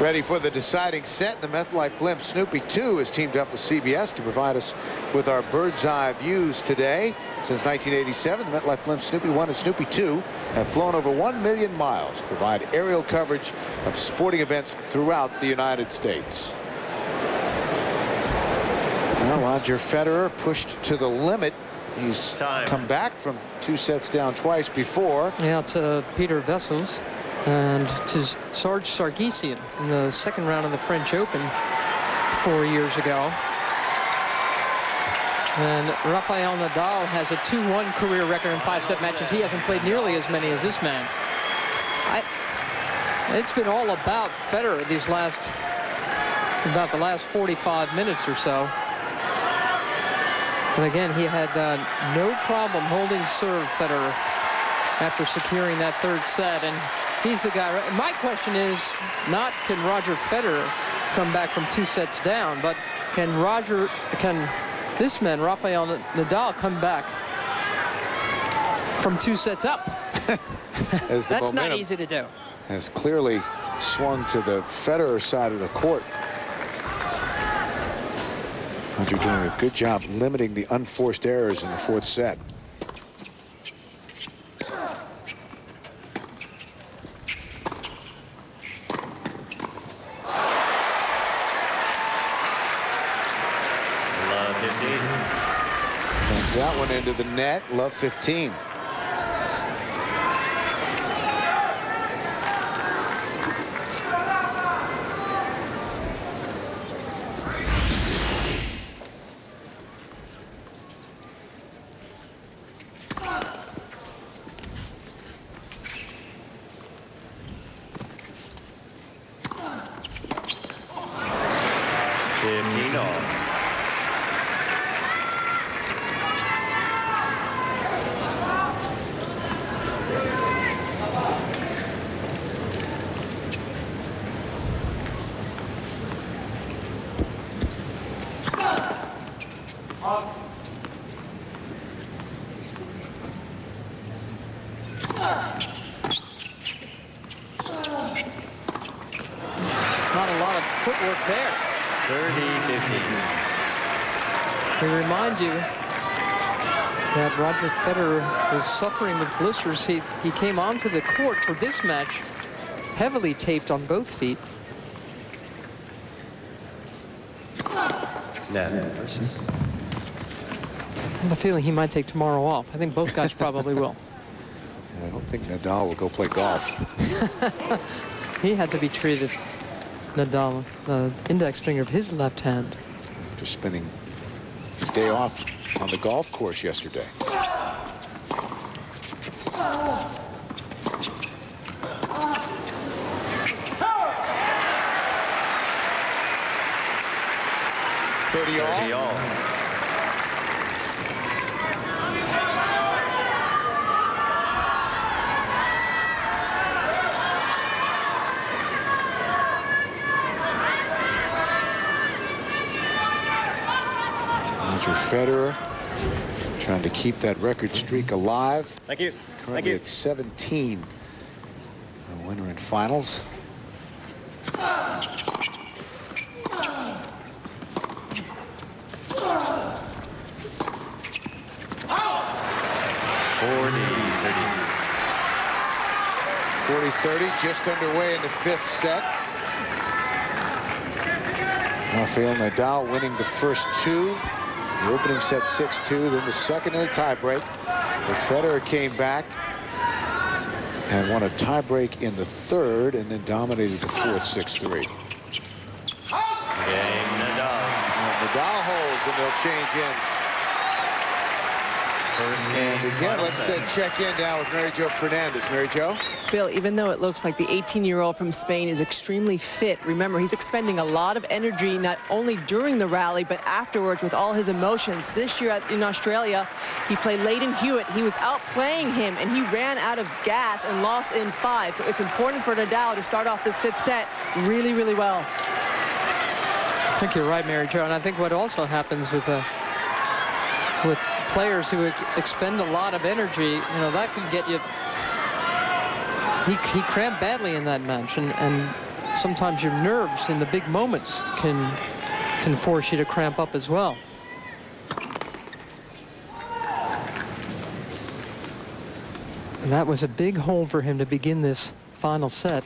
Ready for the deciding set. The MetLife Blimp Snoopy 2 has teamed up with CBS to provide us with our bird's eye views today. Since 1987, the MetLife Blimp Snoopy 1 and Snoopy 2 have flown over 1 million miles to provide aerial coverage of sporting events throughout the United States. Well, Roger Federer pushed to the limit. He's come back from 2 sets down twice before. Yeah, to Peter Vessels and to Serge Sargsyan in the second round of the French Open 4 years ago. And Rafael Nadal has a 2-1 career record in 5-set matches. He hasn't played nearly as many as this man. It's been all about Federer these about the last 45 minutes or so. And again, he had no problem holding serve, Federer, after securing that third set. And he's the guy. My question is not can Roger Federer come back from 2 sets down, but can this man, Rafael Nadal, come back from 2 sets up? That's not easy to do. Has clearly swung to the Federer side of the court. Roger doing a good job limiting the unforced errors in the 4th set. Love 15. Sends that one into the net. Love 15. Not a lot of footwork there. 30-15. We remind you that Roger Federer is suffering with blisters. He came onto the court for this match heavily taped on both feet. Net versus. I have a feeling he might take tomorrow off. I think both guys probably will. I don't think Nadal will go play golf. He had to be treated, Nadal, the index finger of his left hand. After spending his day off on the golf course yesterday. All. Roger Federer trying to keep that record streak alive. Thank you. Currently at 17. A winner in finals. Just underway in the 5th set. Rafael Nadal winning the first 2. The opening set 6-2, then the second in a tiebreak. But Federer came back and won a tiebreak in the 3rd and then dominated the 4th 6-3. Game Nadal. Nadal holds and they'll change ends. First game. And again, let's check in now with Mary Jo Fernandez. Mary Jo? Bill, even though it looks like the 18-year-old from Spain is extremely fit, remember, he's expending a lot of energy not only during the rally, but afterwards with all his emotions. This year in Australia, he played Leighton Hewitt. He was outplaying him, and he ran out of gas and lost in 5. So it's important for Nadal to start off this 5th set really, really well. I think you're right, Mary Jo. And I think what also happens with players who expend a lot of energy, you know, that can get you. He cramped badly in that match, and sometimes your nerves in the big moments can force you to cramp up as well. And that was a big hole for him to begin this final set.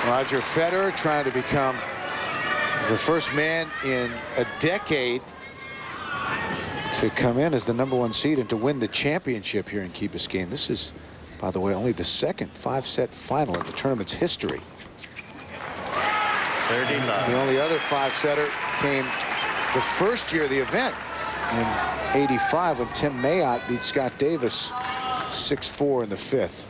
Roger Federer trying to become the first man in a decade to come in as the #1 seed and to win the championship here in Key Biscayne. This is, by the way, only the second 5-set final in the tournament's history. 30 love. The only other 5-setter came the first year of the event in '85 when Tim Mayotte beat Scott Davis 6-4 in the 5th.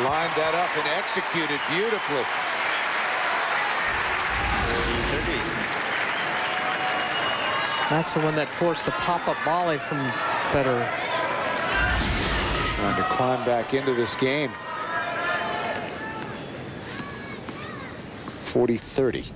Lined that up and executed beautifully. 40-30. That's the one that forced the pop-up volley from Federer. Trying to climb back into this game. 40-30.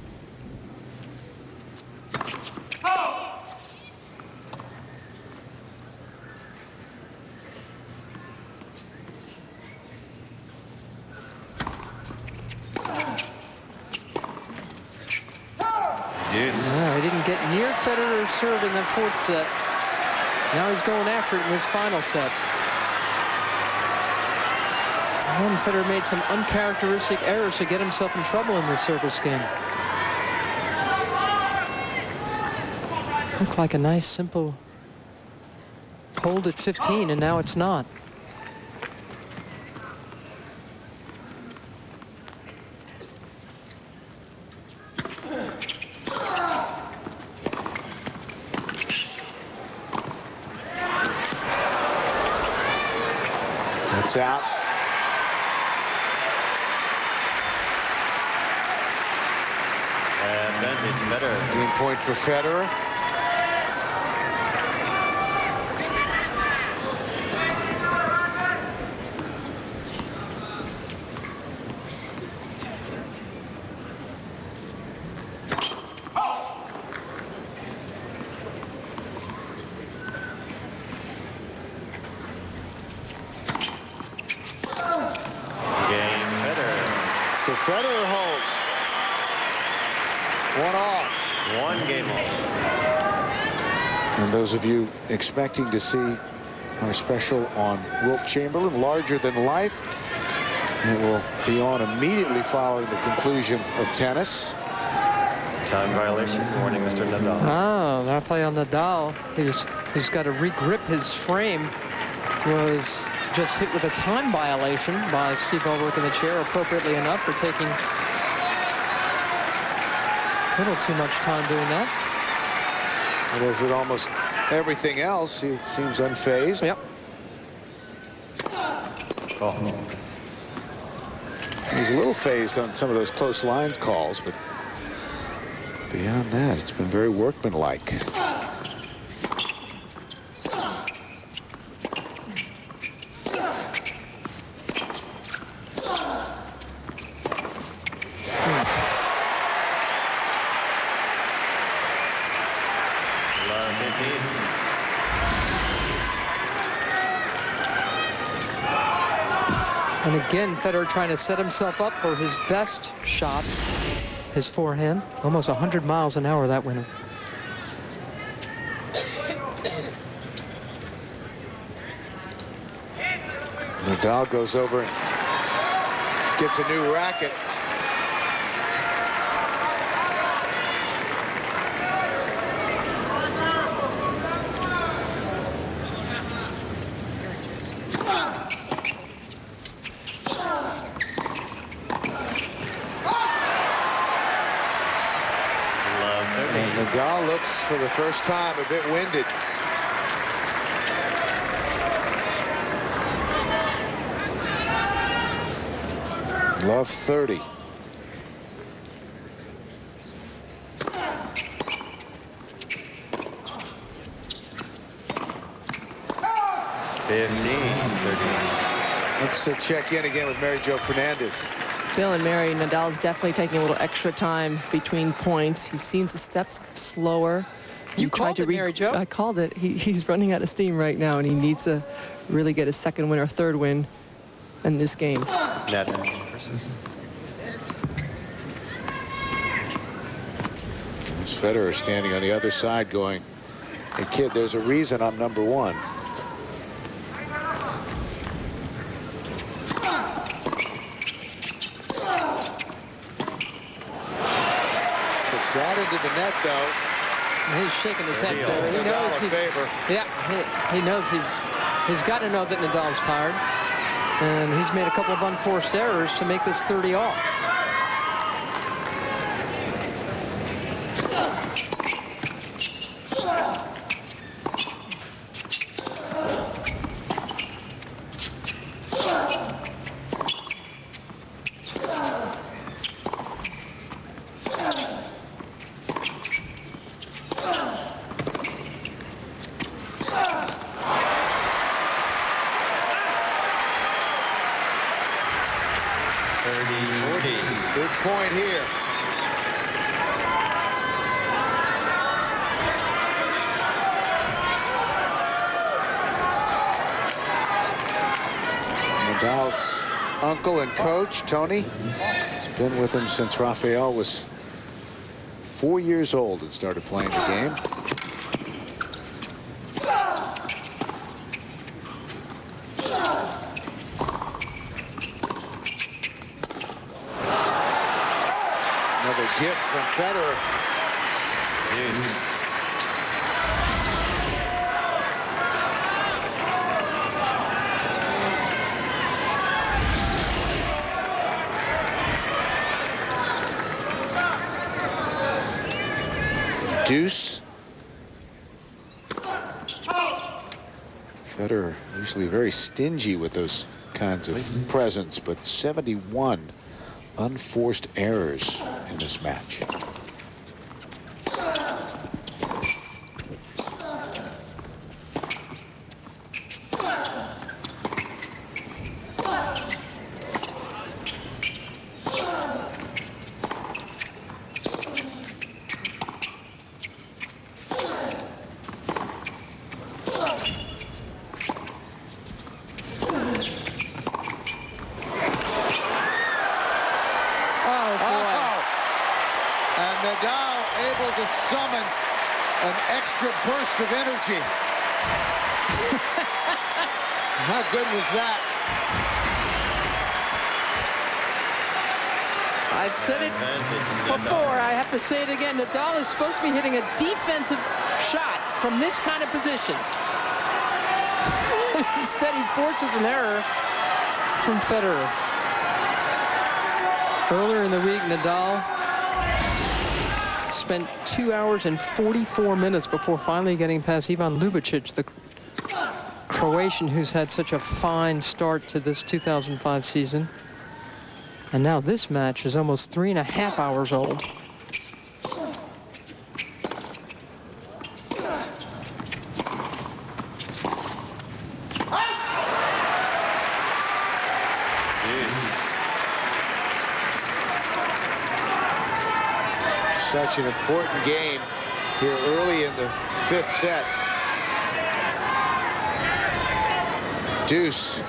He didn't get near Federer's serve in that 4th set. Now he's going after it in this final set. And Federer made some uncharacteristic errors to get himself in trouble in this service game. Looked like a nice, simple hold at 15, and now it's not. That's out. Advantage Federer. Game point for Federer. So Federer holds. 1-all. 1 game all. And those of you expecting to see our special on Wilt Chamberlain, larger than life, it will be on immediately following the conclusion of tennis. Time violation. Warning, Mr. Nadal. Oh, Rafael Nadal. He's got to re-grip his frame. Was just hit with a time violation by Steve Ulrich in the chair, appropriately enough, for taking a little too much time doing that. And as with almost everything else, he seems unfazed. Yep. Oh. He's a little phased on some of those close line calls, but beyond that, it's been very workmanlike. And again, Federer trying to set himself up for his best shot, his forehand. Almost 100 miles an hour, that winner. Nadal goes over and Gets a new racket. And Nadal looks for the first time a bit winded. Love 30. Let's check in again with Mary Jo Fernandez. Bill and Mary, Nadal's definitely taking a little extra time between points. He seems to step slower. You called it, Mary Jo. I called it. He's running out of steam right now, and he needs to really get his second win or third win in this game. There's Federer standing on the other side going, hey, kid, there's a reason I'm number one. That into the net, though. He's shaking his head. He knows he's, he knows he's got to know that Nadal's tired, and he's made a couple of unforced errors to make this 30 all. Big point here. Nadal's uncle and coach, Tony, has been with him since Rafael was 4 years old and started playing the game. Another gift from Federer. Deuce. Federer usually very stingy with those kinds of presents, but 71 unforced errors in this match. Nadal able to summon an extra burst of energy. How good was that? I've said it before. I have to say it again. Nadal is supposed to be hitting a defensive shot from this kind of position. Instead, he forces an error from Federer. Earlier in the week, Nadal spent 2 hours and 44 minutes before finally getting past Ivan Ljubicic, the Croatian who's had such a fine start to this 2005 season. And now this match is almost 3.5 hours old. Such an important game here early in the 5th set. Deuce.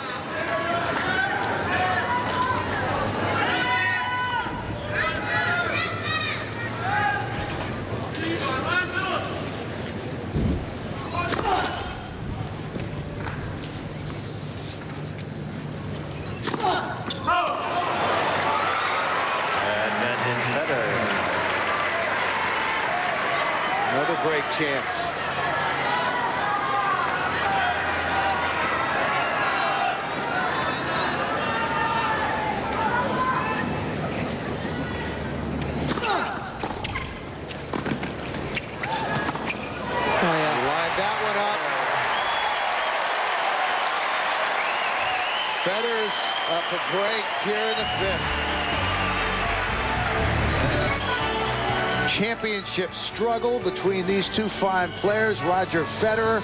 break chance. Oh, yeah. Lined that one up. Federer's up a break here in the 5th. Championship struggle between these two fine players. Roger Federer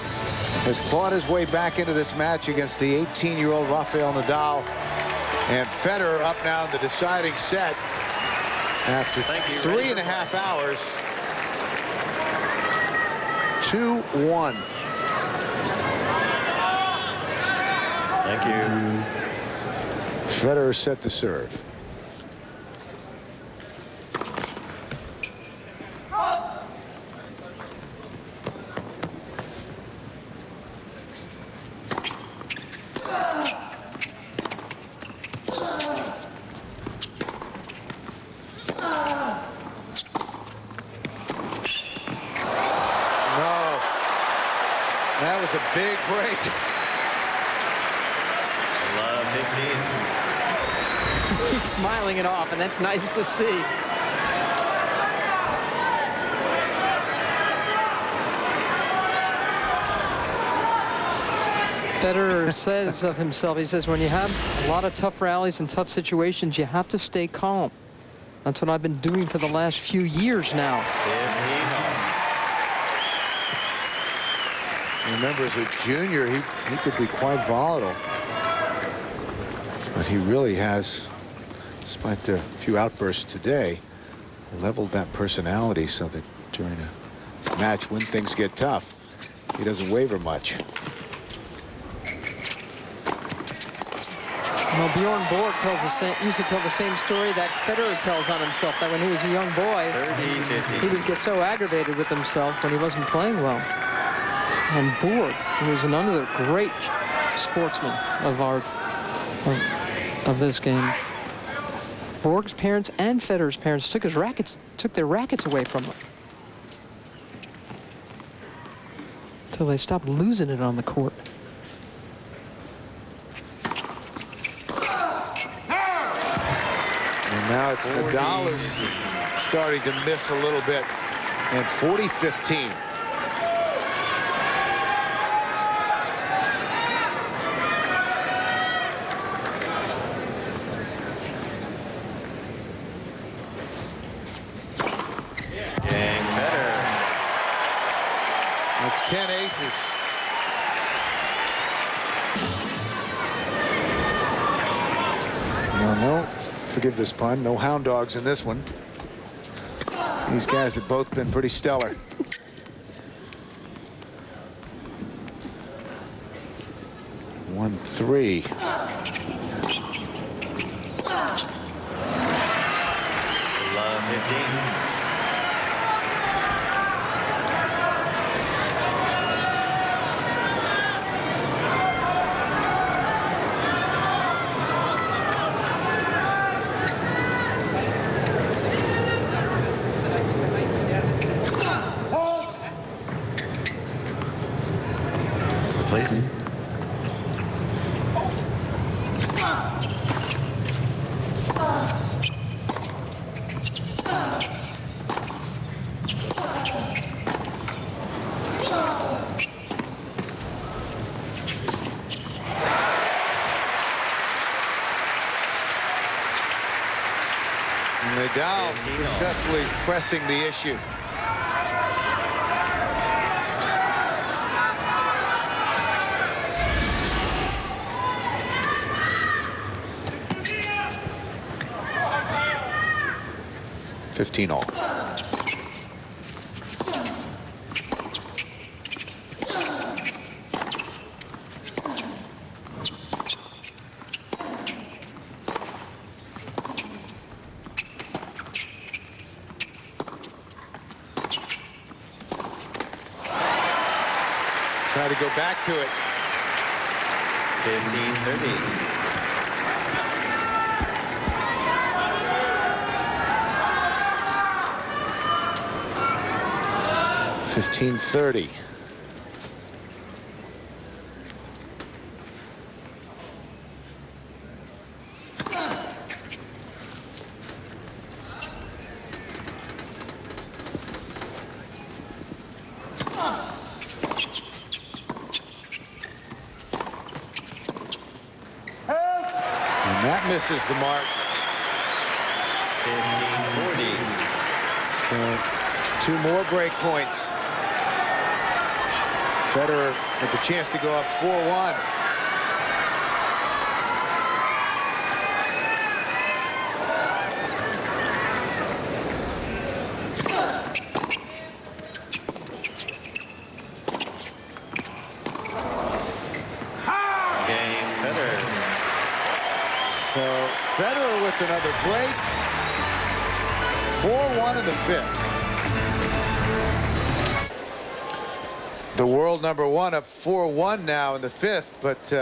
has clawed his way back into this match against the 18-year-old Rafael Nadal. And Federer up now in the deciding set after 3.5 hours. 2-1. Thank you. Federer set to serve. That was a big break. Love 15. He's smiling it off, and that's nice to see. Federer says of himself, he says, when you have a lot of tough rallies and tough situations, you have to stay calm. That's what I've been doing for the last few years now. 15 all. Remember, as a junior, he could be quite volatile. But he really has, despite the few outbursts today, leveled that personality so that during a match when things get tough, he doesn't waver much. Well, Bjorn Borg used to tell the same story that Federer tells on himself, that when he was a young boy, 30-15. he would get so aggravated with himself when he wasn't playing well. And Borg, who was another great sportsman of this game. Borg's parents and Federer's parents took their rackets away from him until they stopped losing it on the court. And now it's Nadal who's starting to miss a little bit. And 40-15. That's 10 aces. No, forgive this pun, no hound dogs in this one. These guys have both been pretty stellar. One, three. Love 15. Please. Nadal successfully pressing the issue. $15 all. Try to go back to it. 15-13. 15-30. And that misses the mark. 15-40. So 2 more break points. Federer with the chance to go up 4-1. Game, Federer. So Federer with another break. 4-1 in the 5th. The world #1 up 4-1 now in the 5th, but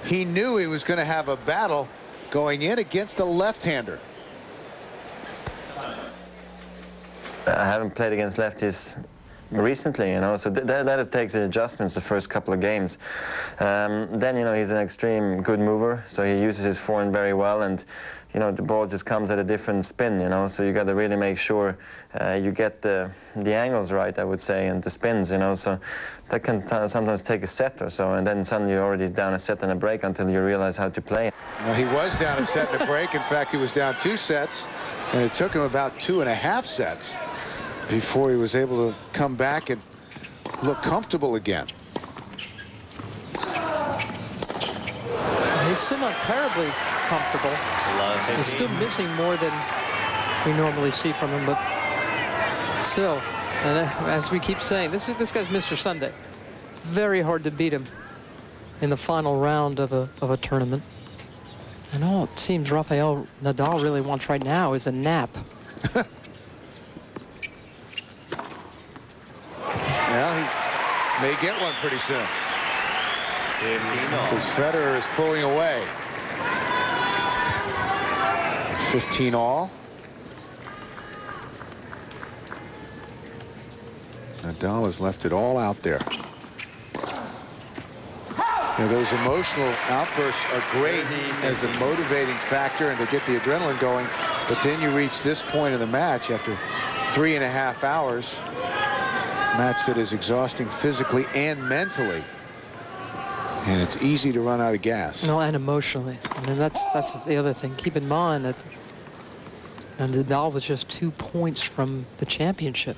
he knew he was going to have a battle going in against a left-hander. I haven't played against lefties recently, you know, so that takes adjustments the first couple of games. Then, you know, he's an extreme good mover, so he uses his forehand very well, and, you know, the ball just comes at a different spin, you know, so you got to really make sure you get the angles right, I would say, and the spins, you know, so that can sometimes take a set or so, and then suddenly you're already down a set and a break until you realize how to play. Well, he was down a set and a break. In fact, he was down 2 sets, and it took him about 2.5 sets before he was able to come back and look comfortable again. He's still not terribly comfortable. Love 15. He's still missing more than we normally see from him, but still, and as we keep saying, this guy's Mr. Sunday. It's very hard to beat him in the final round of a tournament. And all it seems Rafael Nadal really wants right now is a nap. Well, he may get one pretty soon. 15 all. Because Federer is pulling away. 15 all. Nadal has left it all out there. You know, those emotional outbursts are great as a motivating factor and to get the adrenaline going. But then you reach this point in the match after 3.5 hours. Match that is exhausting physically and mentally. And it's easy to run out of gas. No, and emotionally. I mean, that's the other thing. Keep in mind that Nadal was just 2 points from the championship.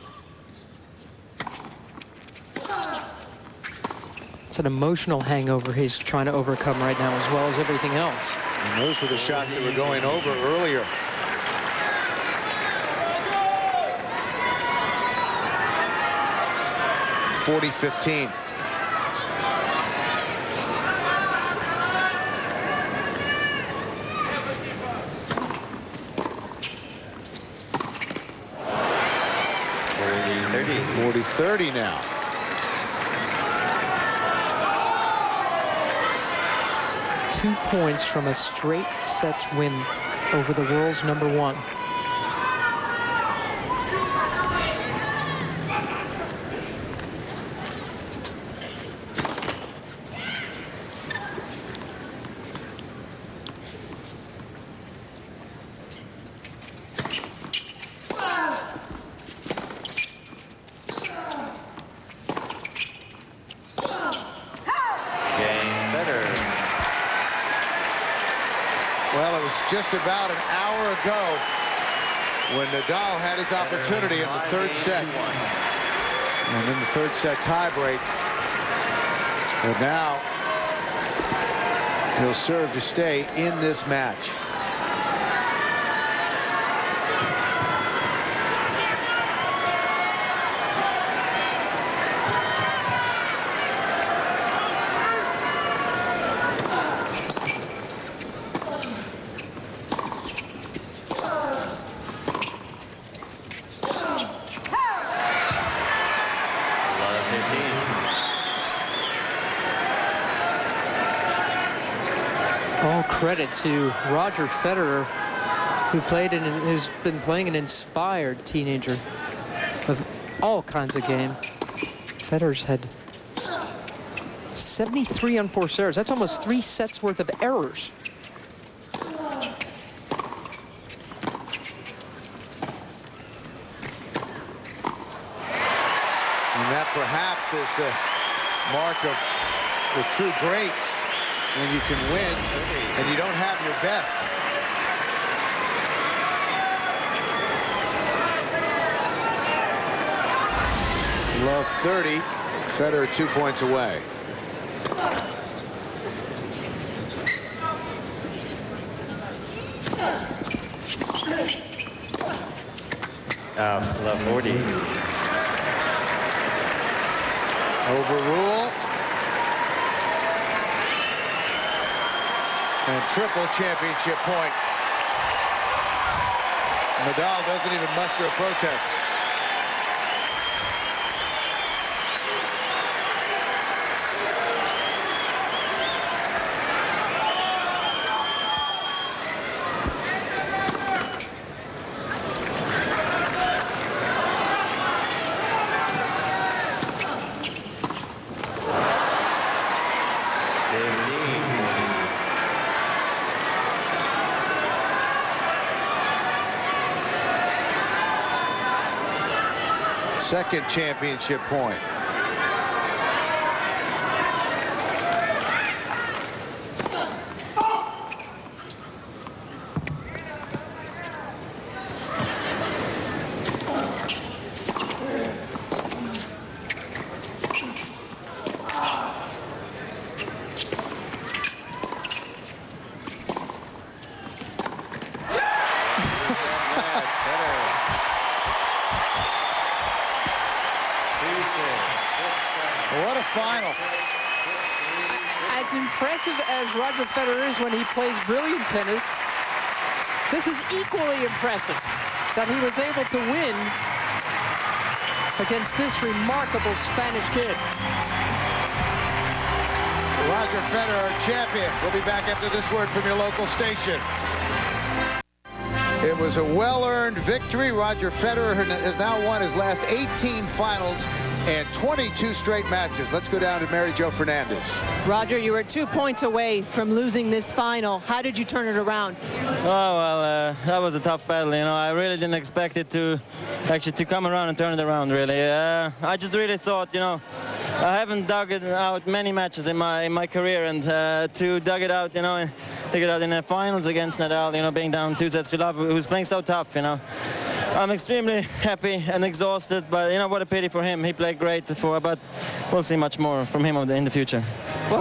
It's an emotional hangover he's trying to overcome right now, as well as everything else. And those were the shots that were going over earlier. It's 40-15. $40-30. 40-30 now. Two points from a straight sets win over the world's #1. Well, it was just about an hour ago when Nadal had his opportunity in the 3rd set. And in the 3rd set tiebreak. But now he'll serve to stay in this match. All credit to Roger Federer, who's been playing an inspired teenager with all kinds of game. Federer's had 73 unforced errors. That's almost 3 sets worth of errors. And that perhaps is the mark of the true greats, when you can win and you don't have your best. Love 30. Federer 2 points away. Love 40. Overrule. And triple championship point. Nadal doesn't even muster a protest. Second championship point. What a final. As impressive as Roger Federer is when he plays brilliant tennis, this is equally impressive that he was able to win against this remarkable Spanish kid. Roger Federer, champion. We'll be back after this word from your local station. It was a well-earned victory. Roger Federer has now won his last 18 finals and 22 straight matches. Let's go down to Mary Jo Fernandez. Roger, you were 2 points away from losing this final. How did you turn it around? Oh, well, that was a tough battle. You know, I really didn't expect it to actually come around and turn it around, really. I just really thought, you know, I haven't dug it out many matches in my career, and to dug it out, you know, and dig it out in the finals against Nadal, you know, being down 2 sets to love, who's playing so tough, you know. I'm extremely happy and exhausted, but you know, what a pity for him. He played great before, but we'll see much more from him in the future.